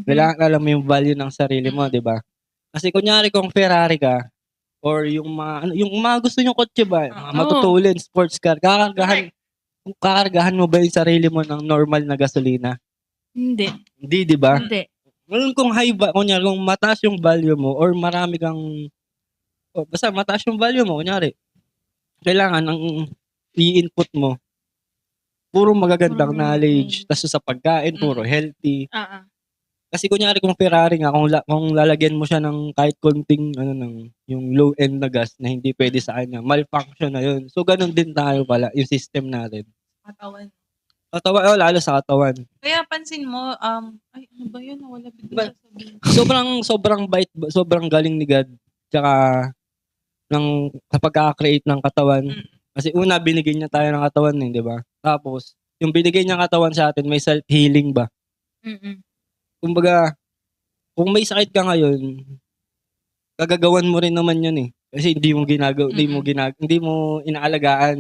Mhm. Kailangan alam mo yung value ng sarili mo, Mm. 'di ba? Kasi kunyari kung Ferrari ka or yung mga ano, yung mga gusto niyong kotse ba, mga Oo. matutulin, sports car, Correct. kakargahan mo ba yung sarili mo ng normal na gasolina? Hindi. Hindi, 'di ba? Hindi. Ngayon kung kunyari kung mataas yung value mo or marami kang basta mataas yung value mo kunyari, kailangan ang i-input mo puro magagandang knowledge, ta's sa pagkain puro Mm. healthy. Oo. Kasi kunyari kung Ferrari nga kung lalagyan mo siya ng kahit konting ano ng yung low end na gas na hindi puwede Mm. sa kanya, malfunction na yun. So gano'n din tayo pala yung system natin. Katawan. Oo, lalo sa katawan. Kaya pansin mo, ay ano ba yun, nawala bigla Ba sasabihin ko. sobrang galing ni God tsaka sa pagkaka-create ng katawan. Mm. Kasi una binigyan niya tayo ng katawan, eh, 'di ba? Tapos yung binigay niyang katawan sa atin may self-healing ba. Mm. Kumbaga, kung may sakit ka ngayon, kagagawan mo rin naman yun, eh. Kasi hindi mo Mm. inaalagaan.